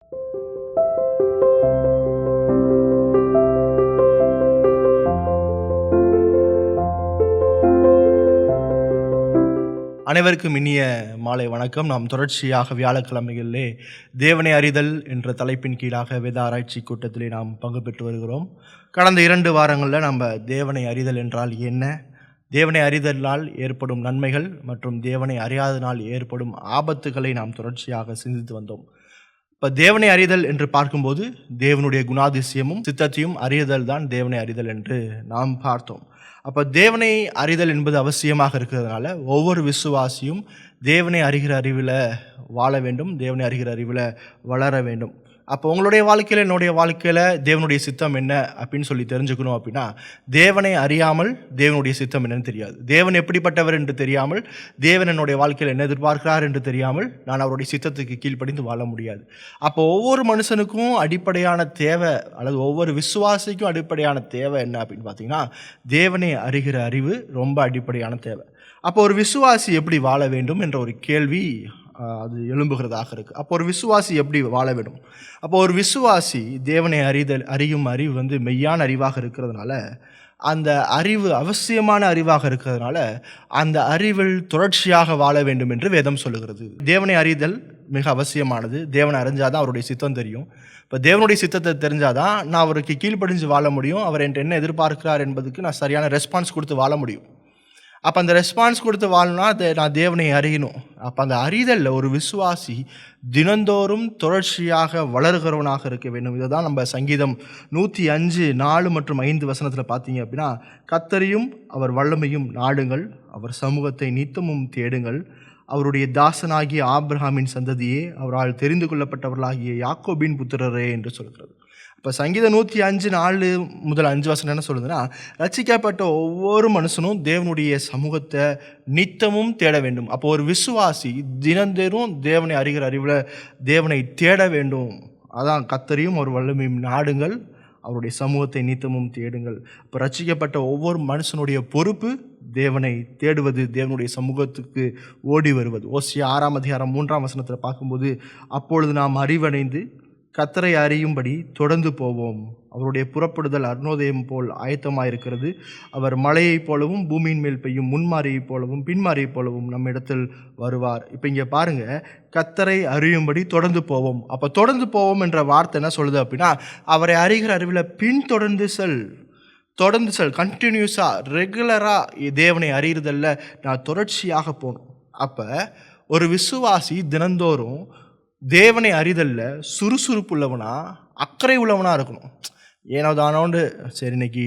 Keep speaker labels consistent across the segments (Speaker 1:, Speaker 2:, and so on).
Speaker 1: அனைவருக்கும் இனிய மாலை வணக்கம். நாம் தொடர்ச்சியாக வியாழக்கிழமைகளிலே தேவனை அறிதல் என்ற தலைப்பின் கீழாக வேத ஆராய்ச்சி கூட்டத்திலே நாம் பங்கு பெற்று வருகிறோம். கடந்த 2 வாரங்களில் நம்ம தேவனை அறிதல் என்றால் என்ன, தேவனை அறிதலால் ஏற்படும் நன்மைகள் மற்றும் தேவனை அறியாதனால் ஏற்படும் ஆபத்துகளை நாம் தொடர்ச்சியாக சிந்தித்து வந்தோம். இப்போ தேவனை அறிதல் என்று பார்க்கும்போது தேவனுடைய குணாதிசயமும் சித்தத்தையும் அறிதல் தான் தேவனை அறிதல் என்று நாம் பார்த்தோம். அப்போ தேவனை அறிதல் என்பது அவசியமாக இருக்கிறதுனால ஒவ்வொரு விசுவாசியும் தேவனை அறிகிற அறிவில் வாழ வேண்டும், தேவனை அறிகிற அறிவில் வளர வேண்டும். அப்போ உங்களுடைய வாழ்க்கையில் என்னுடைய வாழ்க்கையில் தேவனுடைய சித்தம் என்ன அப்படின்னு சொல்லி தெரிஞ்சுக்கணும் அப்படின்னா, தேவனை அறியாமல் தேவனுடைய சித்தம் என்னன்னு தெரியாது. தேவன் எப்படிப்பட்டவர் என்று தெரியாமல், தேவன் என்னுடைய வாழ்க்கையில் என்ன எதிர்பார்க்கிறார் என்று தெரியாமல் நான் அவருடைய சித்தத்துக்கு கீழ்ப்படிந்து வாழ முடியாது. அப்போ ஒவ்வொரு மனுஷனுக்கும் அடிப்படையான தேவை, அல்லது ஒவ்வொரு விசுவாசிக்கும் அடிப்படையான தேவை என்ன அப்படின்னு பார்த்தீங்கன்னா, தேவனை அறிகிற அறிவு ரொம்ப அடிப்படையான தேவை. அப்போ ஒரு விசுவாசி எப்படி வாழ வேண்டும் என்ற ஒரு கேள்வி அது எழும்புகிறதாக இருக்குது. அப்போ ஒரு விசுவாசி எப்படி வாழ வேண்டும்? அப்போ ஒரு விசுவாசி தேவனை அறியும் அறிவு மெய்யான அறிவாக இருக்கிறதுனால, அந்த அறிவு அவசியமான அறிவாக இருக்கிறதுனால அந்த அறிவில் தொடர்ச்சியாக வாழ வேண்டும் என்று வேதம் சொல்லுகிறது. தேவனை அறிதல் மிக அவசியமானது. தேவனை அறிஞ்சாதான் அவருடைய சித்தம் தெரியும். இப்போ தேவனுடைய சித்தத்தை தெரிஞ்சாதான் நான் அவருக்கு கீழ்ப்படிஞ்சு வாழ முடியும். அவர் என்கிட்ட என்ன எதிர்பார்க்கிறார் என்பதுக்கு நான் சரியான ரெஸ்பான்ஸ் கொடுத்து வாழ முடியும். அப்போ அந்த ரெஸ்பான்ஸ் கொடுத்து வாழணும்னா நான் தேவனை அறியணும். அப்போ அந்த அறிதலில் ஒரு விசுவாசி தினந்தோறும் தொடர்ச்சியாக வளர்கிறவனாக இருக்க வேண்டும். இதை தான் நம்ம சங்கீதம் 105:4 மற்றும் 5 வசனத்தில் பார்த்தீங்க அப்படின்னா, கர்த்தரையும் அவர் வல்லமையும் நாடுங்கள், அவர் சமூகத்தை நித்தமும் தேடுங்கள், அவருடைய தாசனாகிய ஆபிரகாமின் சந்ததியே, அவரால் தெரிந்து கொள்ளப்பட்டவர்களாகிய யாக்கோபின் புத்திரரே என்று சொல்கிறது. இப்போ சங்கீதம் 105:4 முதல் 5 வசனம் என்ன சொல்லுதுன்னா, ரட்சிக்கப்பட்ட ஒவ்வொரு மனுஷனும் தேவனுடைய சமூகத்தை நித்தமும் தேட வேண்டும். அப்போ ஒரு விசுவாசி தினந்தோறும் தேவனை அறிகிற அறிவில் தேவனை தேட வேண்டும். அதான் கர்த்தரையும் ஒரு வல்லமையும் நாடுங்கள், அவருடைய சமூகத்தை நித்தமும் தேடுங்கள். இப்போ ரட்சிக்கப்பட்ட ஒவ்வொரு மனுஷனுடைய பொறுப்பு தேவனை தேடுவது, தேவனுடைய சமூகத்துக்கு ஓடி வருவது. ஓசியா 6:3 வசனத்தில் பார்க்கும்போது, அப்பொழுது நாம் அறிவடைந்து கர்த்தரை அறியும்படி தொடர்ந்து போவோம், அவருடைய புறப்படுதல் அருணோதயம் போல் ஆயத்தமாயிருக்கிறது, அவர் மழையைப் போலவும் பூமியின் மேல் பெய்யும் முன்மாரியைப் போலவும் பின்மாரியைப் போலவும் நம்ம இடத்தில் வருவார். இப்போ இங்கே பாருங்கள், கர்த்தரை அறியும்படி தொடர்ந்து போவோம். அப்போ தொடர்ந்து போவோம் என்ற வார்த்தை என்ன சொல்லுது அப்படின்னா, அவரை அறிகிற அறிவில் பின்தொடர்ந்து செல், கண்டினியூஸாக ரெகுலராக தேவனை அறிகிறதில்ல நான் தொடர்ச்சியாக போகணும். அப்போ ஒரு விசுவாசி தினந்தோறும் தேவனை அறிதலில் சுறுசுறுப்பு உள்ளவனா, அக்கறை உள்ளவனாக இருக்கணும். ஏனோ தானோண்டு சரி இன்னைக்கு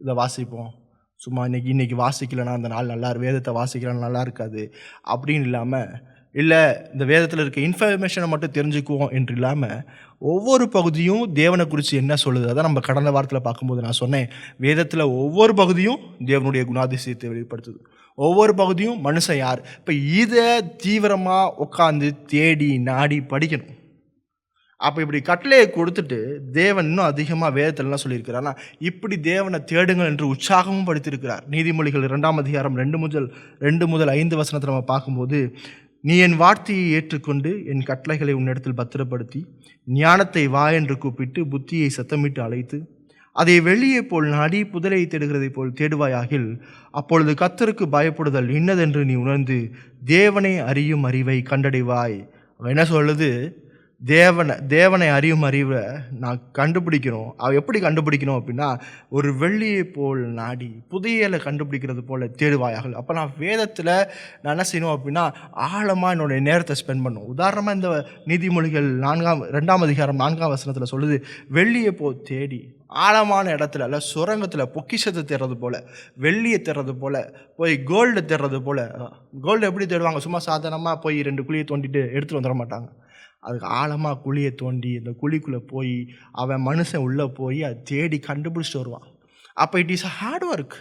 Speaker 1: இதை வாசிப்போம், சும்மா இன்னைக்கு வாசிக்கலைன்னா அந்த நாள் நல்லா வேதத்தை வாசிக்கலன்னா நல்லா இருக்காது அப்படின்னு இல்லாமல், இல்லை இந்த வேதத்தில் இருக்க இன்ஃபர்மேஷனை மட்டும் தெரிஞ்சுக்குவோம் என்று இல்லாமல், ஒவ்வொரு பகுதியும் தேவனை குறித்து என்ன சொல்லுது. அதான் நம்ம கடந்த வாரத்தில் பார்க்கும்போது நான் சொன்னேன், வேதத்தில் ஒவ்வொரு பகுதியும் தேவனுடைய குணாதிசயத்தை வெளிப்படுத்துது. ஒவ்வொரு பகுதியும் மனுஷன் யார். இப்போ இதை தீவிரமாக உட்காந்து தேடி நாடி படிக்கணும். அப்போ இப்படி கட்டளையை கொடுத்துட்டு தேவன் இன்னும் அதிகமாக வேதத்திலலாம் சொல்லியிருக்கிறார்னா, இப்படி தேவனை தேடுங்கள் என்று உற்சாகமும் படுத்தியிருக்கிறார். நீதிமொழிகள் 2 முதல் 5 வசனத்தை நம்ம பார்க்கும்போது, நீ என் வார்த்தையை ஏற்றுக்கொண்டு என் கட்டளைகளை உன்னிடத்தில் பத்திரப்படுத்தி ஞானத்தை வா என்று கூப்பிட்டு புத்தியை சத்தமிட்டு அழைத்து அதை வெளியே போல் நாடி புதலை தேடுகிறதை போல் தேடுவாயாகில், அப்பொழுது கர்த்தருக்கு பயப்படுதல் இன்னதென்று நீ உணர்ந்து தேவனை அறியும் அறிவை கண்டடைவாய். என்ன சொல்லுது, தேவனை அறியும் அறிவை நான் கண்டுபிடிக்கணும். எப்படி கண்டுபிடிக்கணும் அப்படின்னா, ஒரு வெள்ளியை போல் நாடி புதையலை கண்டுபிடிக்கிறது போல் தேடுவாயார்கள். அப்போ நான் வேதத்தில் நான் என்ன செய்யணும் அப்படின்னா, ஆழமாக என்னுடைய நேரத்தை ஸ்பெண்ட் பண்ணணும். உதாரணமாக இந்த நீதிமொழிகள் 2 வசனத்தில் சொல்லுது, வெள்ளியை போல் தேடி ஆழமான இடத்துல, இல்லை சுரங்கத்தில் பொக்கிஷத்தை தேடுறது போல், வெள்ளியை தேடுறது போல், போய் கோல்டை தேடுறது போல். கோல்டு எப்படி தேடுவாங்க? சும்மா சாதாரணமாக போய் 2 குழியை தோண்டிட்டு எடுத்துகிட்டு வந்துட மாட்டாங்க. அதுக்கு ஆழமாக குழியை தோண்டி அந்த குழிக்குள்ளே போய் அவன் மனுஷன் உள்ளே போய் அதை தேடி கண்டுபிடிச்சிட்டு வருவான். அப்போ இட் இஸ் ஹார்ட் ஒர்க்,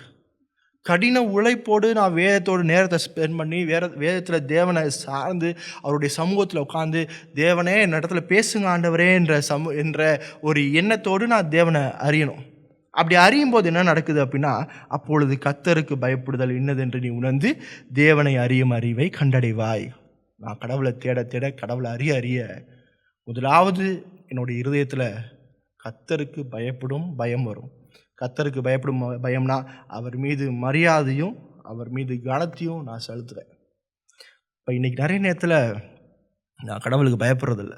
Speaker 1: கடின உழைப்போடு நான் வேதத்தோடு நேரத்தை ஸ்பெண்ட் பண்ணி வேதத்தில் தேவனை சார்ந்து அவருடைய சமூகத்தில் உட்காந்து, தேவனே என் இடத்துல பேசுங்க ஆண்டவரே என்ற ஒரு எண்ணத்தோடு நான் தேவனை அறியணும். அப்படி அறியும் போது என்ன நடக்குது அப்படின்னா, அப்பொழுது கர்த்தருக்கு பயப்படுதல் இன்னதென்று நீ உணர்ந்து தேவனை அறியும் அறிவை கண்டடைவாய். நான் கடவுளை தேட தேட, கடவுளை அறிய அறிய முதலாவது என்னுடைய இருதயத்தில் கர்த்தருக்கு பயப்படும் பயம் வரும். கர்த்தருக்கு பயப்படும் பயம்னா அவர் மீது மரியாதையும் அவர் மீது கனத்தையும் நான் செலுத்துவேன். இப்போ இன்றைக்கி நிறைய நேரத்தில் நான் கடவுளுக்கு பயப்படுறதில்ல.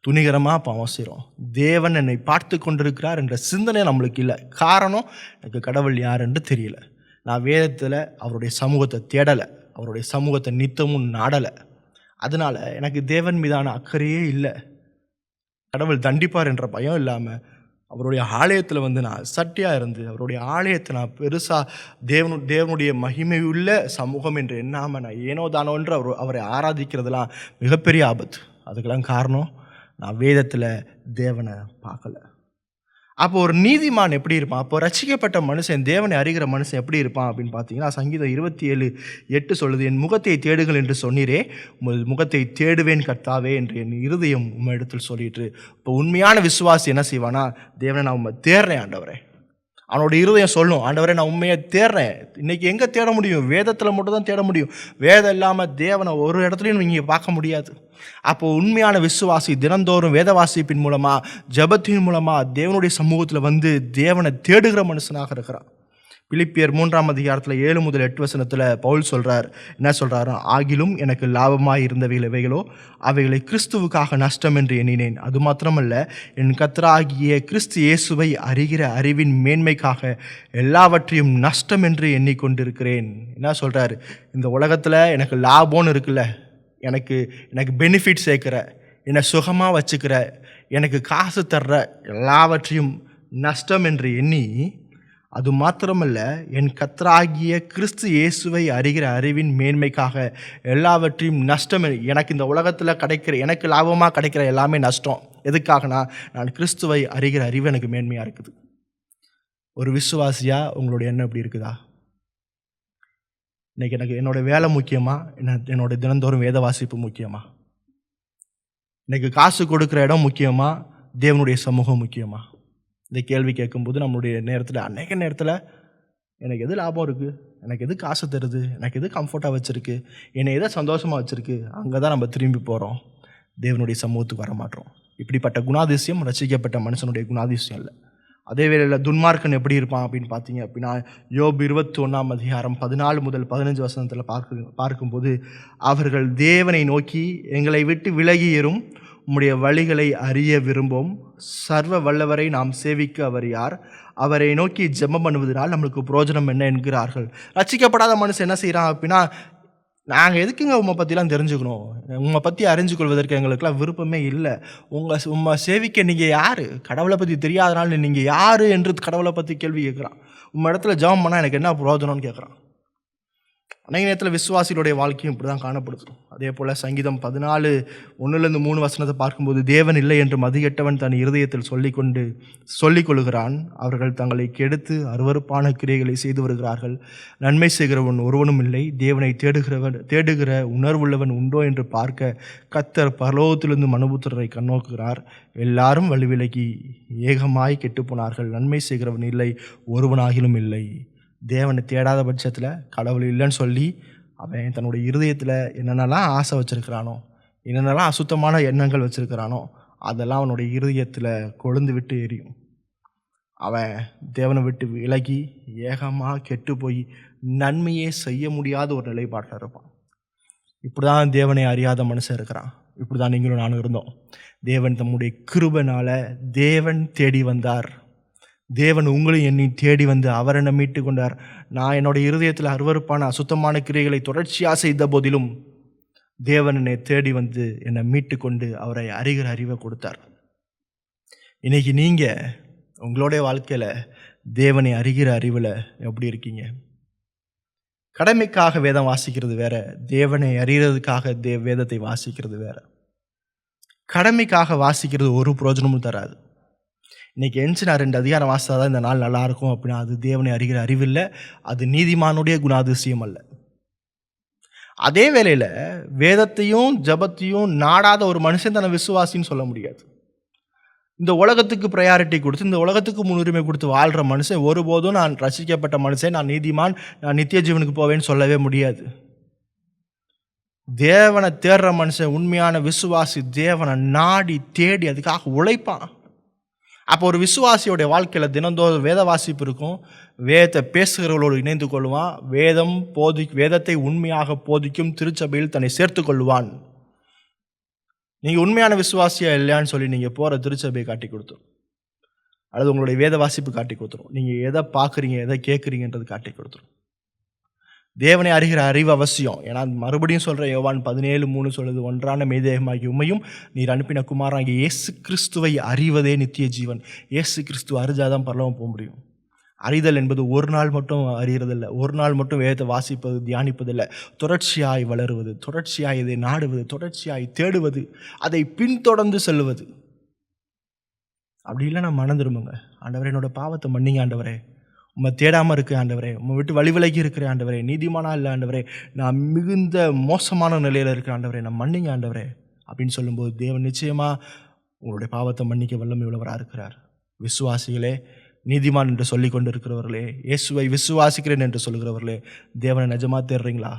Speaker 1: துணிகரமாக பாவம் செய்கிறோம். தேவன் என்னை பார்த்து கொண்டிருக்கிறார் என்ற சிந்தனை நம்மளுக்கு இல்லை. காரணம், எனக்கு கடவுள் யார் என்று தெரியல. நான் வேதத்தில் அவருடைய சமூகத்தை தேடலை, அவருடைய சமூகத்தை நித்தமும் நாடலை. அதனால் எனக்கு தேவன் மீதான அக்கறையே இல்லை. கடவுள் தண்டிப்பார் என்ற பயம் இல்லாமல் அவருடைய ஆலயத்தில் நான் சட்டியாக இருந்து அவருடைய ஆலயத்தை நான் பெருசாக தேவனுடைய மகிமையுள்ள சமூகம் என்று எண்ணாமல் நான் ஏனோ தானோ என்று அவரை ஆராதிக்கிறதுலாம் மிகப்பெரிய ஆபத்து. அதுக்கெல்லாம் காரணம், நான் வேதத்தில் தேவனை பார்க்கல. அப்போ ஒரு நீதிமான் எப்படி இருப்பான்? அப்போ ரட்சிக்கப்பட்ட மனுஷன், தேவனை அறிகிற மனுஷன் எப்படி இருப்பான் அப்படின்னு பார்த்தீங்கன்னா, சங்கீதம் 27:8 சொல்லுது, என் முகத்தை தேடுங்கள் என்று சொன்னீரே, உங்கள் முகத்தை தேடுவேன் கர்த்தாவே என்று என் இருதயம் உம்மிடத்தில் சொல்லிட்டு. இப்போ உண்மையான விசுவாசி என்ன செய்வானா, தேவனை நான் உண்மை தேடுறேன் ஆண்டவரே. அவனோட இருதயம் சொல்லும், ஆண்டவரே நான் உண்மையை தேடுறேன். இன்றைக்கி எங்கே தேட முடியும்? வேதத்தில் மட்டும் தான் தேட முடியும். வேதம் இல்லாமல் தேவனை ஒரு இடத்துலையும் நீங்கள் பார்க்க முடியாது. அப்போது உண்மையான விசுவாசி தினந்தோறும் வேத வாசிப்பின் மூலமாக, ஜபத்தின் மூலமாக தேவனுடைய சமூகத்தில் தேவனை தேடுகிற மனுஷனாக இருக்கிறான். பிலிப்பியர் 3:7-8 பவுல் சொல்கிறார், என்ன சொல்கிறாரோ, ஆகிலும் எனக்கு லாபமாக இருந்தவைகள் எவைகளோ அவைகளை கிறிஸ்துவுக்காக நஷ்டம் என்று எண்ணினேன். அது மாத்திரமல்ல, என் கர்த்தராகிய கிறிஸ்து இயேசுவை அறிகிற அறிவின் மேன்மைக்காக எல்லாவற்றையும் நஷ்டம் என்று எண்ணிக்கொண்டிருக்கிறேன். என்ன சொல்கிறார்? இந்த உலகத்தில் எனக்கு லாபம்னு இருக்குல்ல, எனக்கு பெனிஃபிட் சேர்க்குற, என்னை சுகமாக வச்சுக்கிற, எனக்கு காசு தர்ற எல்லாவற்றையும் நஷ்டம் என்று எண்ணி, அது மாத்திரமல்ல, என் கர்த்தராகிய கிறிஸ்து இயேசுவை அறிகிற அறிவின் மேன்மைக்காக எல்லாவற்றையும் நஷ்டம், எனக்கு இந்த உலகத்தில் கிடைக்கிற, எனக்கு லாபமாக கிடைக்கிற எல்லாமே நஷ்டம். எதுக்காகனா, நான் கிறிஸ்துவை அறிகிற அறிவு எனக்கு மேன்மையாக இருக்குது. ஒரு விசுவாசியாக உங்களுடைய எண்ணம் எப்படி இருக்குதா? இன்றைக்கி எனக்கு என்னோடய வேலை முக்கியமா, என்னோட தினந்தோறும் வேத வாசிப்பு முக்கியமா? இன்றைக்கி காசு கொடுக்குற இடம் முக்கியமா, தேவனுடைய சமூகம் முக்கியமா? இந்த கேள்வி கேட்கும்போது நம்மளுடைய நேரத்தில், அநேக நேரத்தில் எனக்கு எது லாபம் இருக்குது, எனக்கு எது காசு தருது, எனக்கு எது கம்ஃபர்ட்டாக வச்சுருக்கு, என்னை எதை சந்தோஷமாக வச்சுருக்கு, அங்கே தான் நம்ம திரும்பி போகிறோம். தேவனுடைய சமூகத்துக்கு வர மாட்டோம். இப்படிப்பட்ட குணாதிசயம் ரசிக்கப்பட்ட மனுஷனுடைய குணாதிசயம் இல்லை. அதே வேளையில் துன்மார்க்கன் எப்படி இருப்பான் அப்படின்னு பார்த்தீங்க அப்படின்னா, யோபு 21:14-15 பார்க்கும்போது, அவர்கள் தேவனை நோக்கி, எங்களை விட்டு விலகியரும் உம்முடைய வழிகளை அறிய விரும்பும், சர்வ வல்லவரை நாம் சேவிக்க அவர் யார், அவரை நோக்கி ஜெபம் பண்ணுவதனால் நம்மளுக்கு பிரயோஜனம் என்ன என்கிறார்கள். ரட்சிக்கப்படாத மனுஷன் என்ன செய்கிறான் அப்படின்னா, நாங்கள் எதுக்குங்க உம்மை பற்றிலாம் தெரிஞ்சுக்கணும், உம்மை பற்றி அறிஞ்சு கொள்வதற்கு எங்களுக்கெல்லாம் விருப்பமே இல்லை, உம்மை சேவிக்க நீங்கள் யார், கடவுளை பற்றி தெரியாதனால நீங்கள் யார் என்று கடவுளை பற்றி கேள்வி கேட்குறான். உம்மை இடத்துல ஜெபம் பண்ணால் எனக்கு என்ன பிரயோஜனம்னு கேட்குறான். அநேக நேரத்தில் விசுவாசிகளுடைய வாழ்க்கையும் இப்படி தான் காணப்படுது. அதே போல் சங்கீதம் 14:1-3 பார்க்கும்போது, தேவன் இல்லை என்று மதிகெட்டவன் தன் இருதயத்தில் சொல்லிக் கொள்கிறான், அவர்கள் தங்களை கெடுத்து அருவருப்பான கிரியைகளை செய்து வருகிறார்கள், நன்மை செய்கிறவன் ஒருவனும் இல்லை, தேவனை தேடுகிற உணர்வுள்ளவன் உண்டோ என்று பார்க்க கர்த்தர் பரலோகத்திலிருந்து மனுபுத்திரரை கண்ணோக்குகிறார், எல்லாரும் வழிவிலகி ஏகமாய் கெட்டுப்போனார்கள், நன்மை செய்கிறவன் இல்லை, ஒருவனாகிலும் இல்லை. தேவனை தேடாத பட்சத்தில் கடவுள் இல்லைன்னு சொல்லி அவன் தன்னுடைய இருதயத்தில் என்னென்னலாம் ஆசை வச்சுருக்கிறானோ, என்னென்னலாம் அசுத்தமான எண்ணங்கள் வச்சுருக்கிறானோ, அதெல்லாம் அவனுடைய இருதயத்தில் கொழுந்து விட்டு எரியும். அவன் தேவனை விட்டு விலகி ஏகமாக கெட்டு போய் நன்மையே செய்ய முடியாத ஒரு நிலைப்பாட்டில் இருப்பான். இப்படி தான் தேவனை அறியாத மனுஷன் இருக்கிறான். இப்படி தான் நீங்களும் நானும் இருந்தோம். தேவன் தம்முடைய கிருபையினால் தேவன் தேடி வந்தார். தேவன் உங்களையும் என்னை தேடி அவர் என்னை மீட்டு கொண்டார். நான் என்னுடைய இருதயத்தில் அருவருப்பான அசுத்தமான கிரியைகளை தொடர்ச்சியாக செய்த போதிலும் தேவன் என்னை தேடி என்னை மீட்டு கொண்டு அவரை அறிகிற அறிவை கொடுத்தார். இன்னைக்கு நீங்கள் உங்களுடைய வாழ்க்கையில் தேவனை அறிகிற அறிவில் எப்படி இருக்கீங்க? கடமைக்காக வேதம் வாசிக்கிறது வேற, தேவனை அறிகிறதுக்காக வேதத்தை வாசிக்கிறது வேற. கடமைக்காக வாசிக்கிறது ஒரு பிரயோஜனமும் தராது. இன்றைக்கி எஞ்சி நான் 2 அதிகாரம் வாசித்தா தான் இந்த நாள் நல்லாயிருக்கும் அப்படின்னா, அது தேவனை அறிகிற அறிவில்லை, அது நீதிமானுடைய குணாதிசயம் அல்ல. அதே வேளையில் வேதத்தையும் ஜபத்தையும் நாடாத ஒரு மனுஷன் தன்னை விசுவாசின்னு சொல்ல முடியாது. இந்த உலகத்துக்கு ப்ரையாரிட்டி கொடுத்து, இந்த உலகத்துக்கு முன்னுரிமை கொடுத்து வாழ்கிற மனுஷன் ஒருபோதும் நான் ரசிக்கப்பட்ட மனுஷன், நான் நீதிமான், நான் நித்திய ஜீவனுக்கு போவேன்னு சொல்லவே முடியாது. தேவனை தேடுற மனுஷன், உண்மையான விசுவாசி தேவனை நாடி தேடி அதுக்காக உழைப்பான். அப்போ ஒரு விசுவாசியோடைய வாழ்க்கையில் தினந்தோறும் வேத வாசிப்பு இருக்கும். வேதத்தை பேசுகிறவர்களோடு இணைந்து கொள்வான். வேதத்தை உண்மையாக போதிக்கும் திருச்சபையில் தன்னை சேர்த்து கொள்வான். நீங்கள் உண்மையான விசுவாசியா இல்லையான்னு சொல்லி நீங்கள் போகிற திருச்சபையை காட்டி கொடுத்துரும், அல்லது உங்களுடைய வேத வாசிப்பு காட்டி கொடுத்துரும். நீங்கள் எதை பார்க்குறீங்க, எதை கேட்குறீங்கன்றது காட்டி கொடுத்துரும். தேவனை அறிகிற அறிவு அவசியம். ஏன்னா மறுபடியும் சொல்கிற யோவான் 17:3 சொல்லுது, ஒன்றான மெய்தேகமாகி உம்மையும் நீர் அனுப்பின குமாரனாகிய இயேசு கிறிஸ்துவை அறிவதே நித்திய ஜீவன். இயேசு கிறிஸ்துவ அறிஞ்சாதான் பரலோகம் போக முடியும். அறிதல் என்பது ஒரு நாள் மட்டும் அறிகிறதில்லை, ஒரு நாள் மட்டும் வேதத்தை வாசிப்பது தியானிப்பதில்லை. தொடர்ச்சியாய் வளருவது, தொடர்ச்சியாய் இதை நாடுவது, தொடர்ச்சியாய் தேடுவது, அதை பின்தொடர்ந்து செல்வது. அப்படி இல்லை நான் மனம் திரும்புங்க, ஆண்டவரே என்னோட பாவத்தை மன்னிங்க ஆண்டவரே, உம்மை தேடாமல் இருக்க ஆண்டவரே, உம்மை விட்டு வழி விலகி இருக்கிற ஆண்டவரே, நீதிமானா இல்லை ஆண்டவரே, நான் மிகுந்த மோசமான நிலையில் இருக்கிற ஆண்டவரே, நான் மன்னிங்க ஆண்டவரே அப்படின்னு சொல்லும்போது தேவன் நிச்சயமாக உங்களுடைய பாவத்தை மன்னிக்க வல்லமை உள்ளவராக இருக்கிறார். விசுவாசிகளே, நீதிமான் என்று சொல்லி கொண்டு இருக்கிறவர்களே, இயேசுவை விசுவாசிக்கிறேன் என்று சொல்கிறவர்களே, தேவனை நிஜமாக தேடுறீங்களா?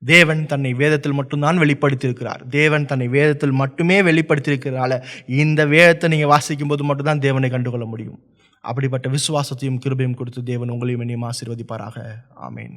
Speaker 1: தேவன் தன்னை வேதத்தில் மட்டும்தான் வெளிப்படுத்தியிருக்கிறார். தேவன் தன்னை வேதத்தில் மட்டுமே வெளிப்படுத்தியிருக்கிறதால இந்த வேதத்தை நீங்கள் வாசிக்கும் போது மட்டும்தான் தேவனை கண்டுகொள்ள முடியும். அப்படிப்பட்ட விசுவாசத்தையும் கிருபையும் கொடுத்து தேவன் உங்களையும் என்னையும் ஆசீர்வதிப்பாராக. ஆமேன்.